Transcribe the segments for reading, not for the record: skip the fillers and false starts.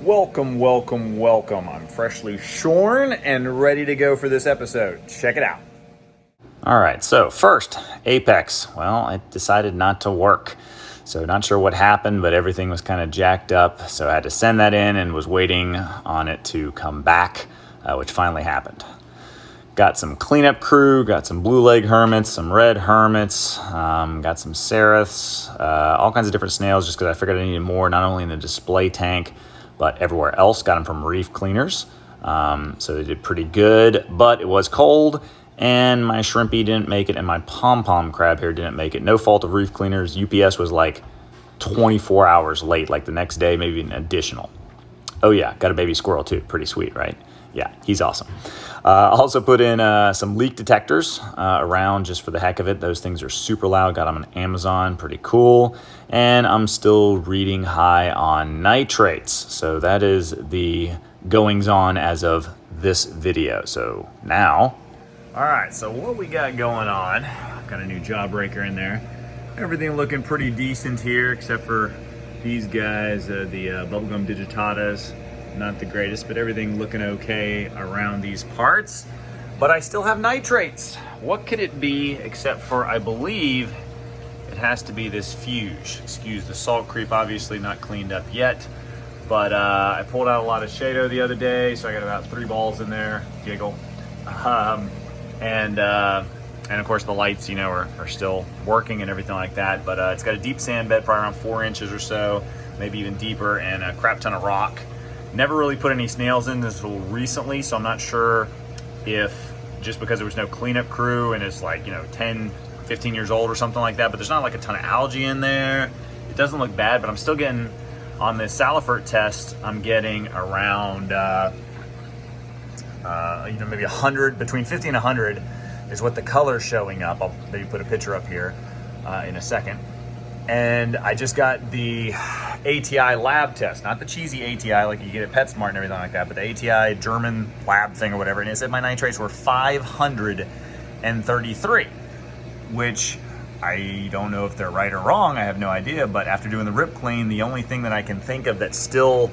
Welcome, welcome, welcome. I'm freshly shorn and ready to go for this episode. Check it out. All right, so first, Apex. Well, it decided not to work. So not sure what happened, but everything was kind of jacked up. So I had to send that in and was waiting on it to come back, which finally happened. Got some cleanup crew, got some blue leg hermits, some red hermits, got some serifs, all kinds of different snails just because I figured I needed more, not only in the display tank, but everywhere else. Got them from reef cleaners. So they did pretty good, but it was cold and my shrimpy didn't make it and my pom-pom crab here didn't make it. No fault of reef cleaners. UPS was like 24 hours late, like the next day, maybe an additional. Oh yeah, got a baby squirrel too. Pretty sweet, right? Yeah, he's awesome. Also put in some leak detectors around just for the heck of it. Those things are super loud. Got them on Amazon, pretty cool. And I'm still reading high on nitrates. So that is the goings on as of this video. So now, all right, so what we got going on, got a new jawbreaker in there. Everything looking pretty decent here, except for these guys, the bubblegum digitatas. Not the greatest, but everything looking okay around these parts. But I still have nitrates. What could it be except for, I believe, it has to be this Fuge. Excuse the salt creep, obviously not cleaned up yet. But I pulled out a lot of Shado the other day, so I got about 3 balls in there, giggle. And of course the lights, are still working and everything like that. But it's got a deep sand bed, probably around 4 inches or so, maybe even deeper, and a crap ton of rock. Never really put any snails in this until recently, so I'm not sure if just because there was no cleanup crew and it's like, 10, 15 years old or something like that, but there's not like a ton of algae in there. It doesn't look bad, but I'm still getting, on this Saltwater test, I'm getting around, maybe 100, between 50 and 100 is what the color's showing up. I'll maybe put a picture up here in a second. And I just got the ATI lab test, not the cheesy ATI like you get at PetSmart and everything like that, but the ATI German lab thing or whatever. And it said my nitrates were 533, which I don't know if they're right or wrong. I have no idea. But after doing the rip clean, the only thing that I can think of that's still,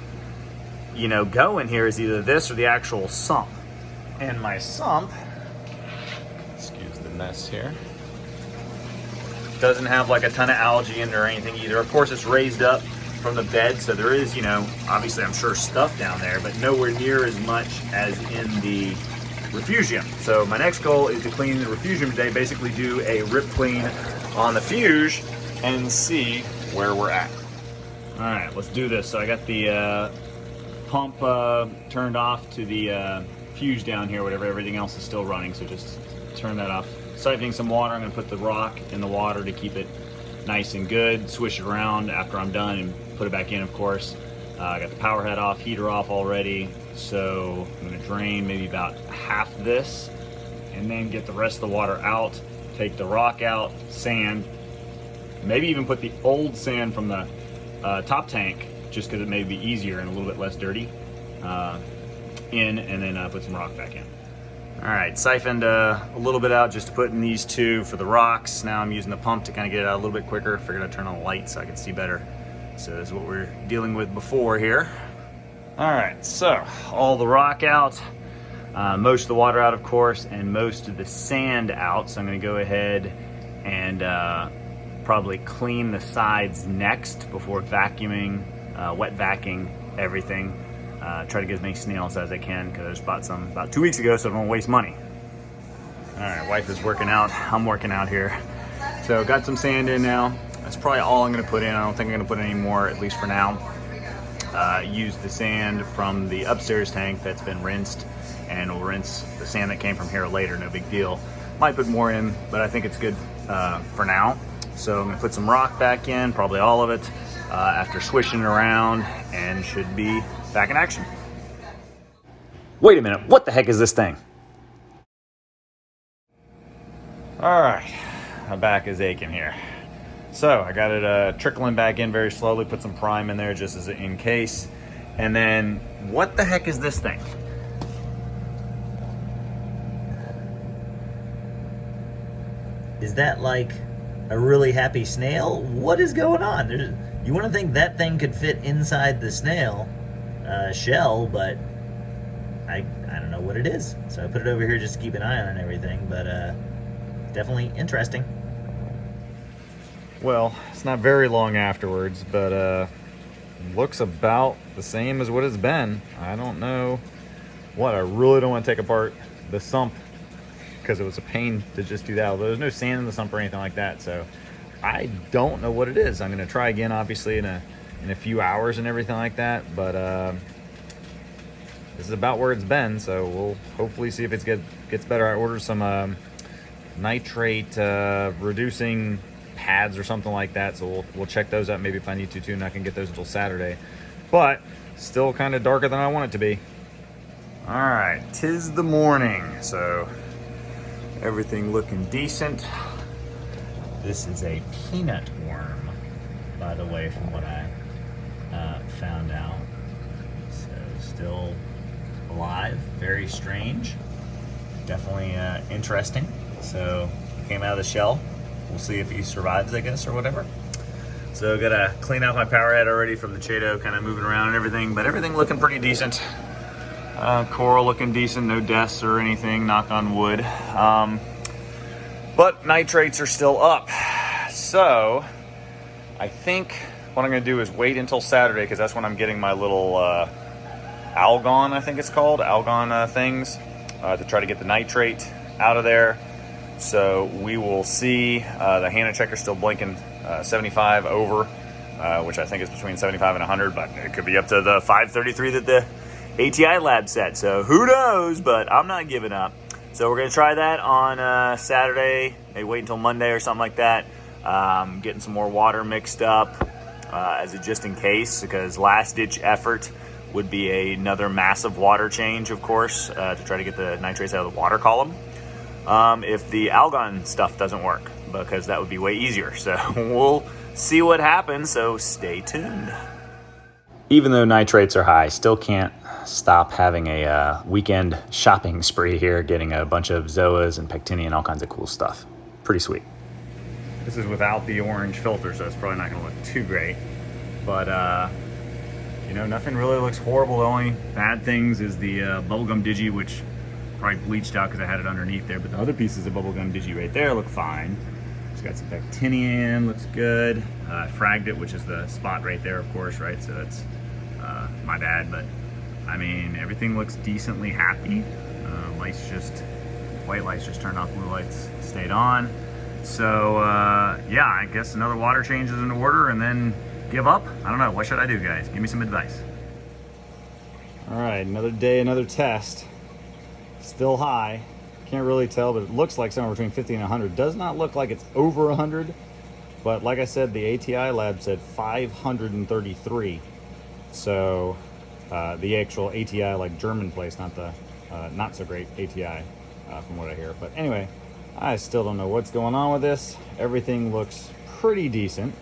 going here is either this or the actual sump. And my sump, excuse the mess here, doesn't have like a ton of algae in there or anything either. Of course, it's raised up from the bed, so there is, obviously I'm sure stuff down there, but nowhere near as much as in the refugium. So my next goal is to clean the refugium today, basically do a rip clean on the Fuge and see where we're at. All right, let's do this. So I got the pump turned off to the Fuge down here, whatever, everything else is still running, so just turn that off. Siphoning some water, I'm gonna put the rock in the water to keep it nice and good, swish it around after I'm done and put it back in, of course. I got the power head off, heater off already, so I'm gonna drain maybe about half this and then get the rest of the water out, take the rock out, sand, maybe even put the old sand from the top tank, just because it may be easier and a little bit less dirty, in, and then put some rock back in. All right, siphoned a little bit out just to put in these two for the rocks. Now I'm using the pump to kind of get it out a little bit quicker. Figured I'd turn on the light so I could see better. So this is what we're dealing with before here. All right, so all the rock out, most of the water out, of course, and most of the sand out. So I'm gonna go ahead and probably clean the sides next before vacuuming, wet vacuuming everything. Try to get as many snails as I can because I just bought some about 2 weeks ago, so I don't waste money. All right, wife is working out. I'm working out here. So got some sand in now. That's probably all I'm gonna put in. I don't think I'm gonna put any more, at least for now. Use the sand from the upstairs tank that's been rinsed, and we'll rinse the sand that came from here later, no big deal. Might put more in, but I think it's good for now. So I'm gonna put some rock back in, probably all of it, after swishing it around, and should be back in action. Wait a minute, what the heck is this thing? All right, my back is aching here. So I got it trickling back in very slowly, put some prime in there just as in case. And then, what the heck is this thing? Is that like a really happy snail? What is going on? You wouldn't think that thing could fit inside the snail, shell, but I don't know what it is. So I put it over here just to keep an eye on it and everything, but definitely interesting. Well, it's not very long afterwards, but looks about the same as what it's been. I don't know what. I really don't want to take apart the sump because it was a pain to just do that. Although there's no sand in the sump or anything like that, so I don't know what it is. I'm gonna try again, obviously, in a few hours and everything like that. But this is about where it's been, so we'll hopefully see if it gets better. I ordered some nitrate reducing pads or something like that, so we'll check those out maybe if I need to too, and I can get those until Saturday. But still kind of darker than I want it to be. All right, 'tis the morning, so everything looking decent. This is a peanut worm, by the way, from what I found out. So still alive, very strange, definitely interesting. So came out of the shell. We'll see if he survives, I guess, or whatever. So gotta clean out my power head already from the Chaeto, kind of moving around and everything, but everything looking pretty decent. Coral looking decent, no deaths or anything, knock on wood. But nitrates are still up. So I think what I'm gonna do is wait until Saturday, because that's when I'm getting my little algon, I think it's called, algon things, to try to get the nitrate out of there. So we will see. The Hannah checker's still blinking 75 over, which I think is between 75 and 100, but it could be up to the 533 that the ATI lab said. So who knows, but I'm not giving up. So we're gonna try that on Saturday, maybe wait until Monday or something like that. Getting some more water mixed up as a just in case, because last ditch effort would be another massive water change, of course, to try to get the nitrates out of the water column. If the algon stuff doesn't work, because that would be way easier. So we'll see what happens, so stay tuned. Even though nitrates are high, still can't stop having a weekend shopping spree here, getting a bunch of zoas and pectinia and all kinds of cool stuff. Pretty sweet. This is without the orange filter, so it's probably not gonna look too great. But you know, nothing really looks horrible. The only bad things is the bubblegum digi, which probably bleached out because I had it underneath there, but the other pieces of bubblegum digi right there look fine. It's got some pectinia in, looks good. I fragged it, which is the spot right there, of course, right? So that's my bad, but I mean, everything looks decently happy. White lights just turned off, blue lights stayed on. So yeah, I guess another water change is in order, and then give up? I don't know, what should I do, guys? Give me some advice. All right, another day, another test. Still high, can't really tell, but it looks like somewhere between 50 and 100. Does not look like it's over 100, but like I said, the ATI lab said 533. So the actual ATI, like German place, not the not so great ATI from what I hear. But anyway, I still don't know what's going on with this. Everything looks pretty decent.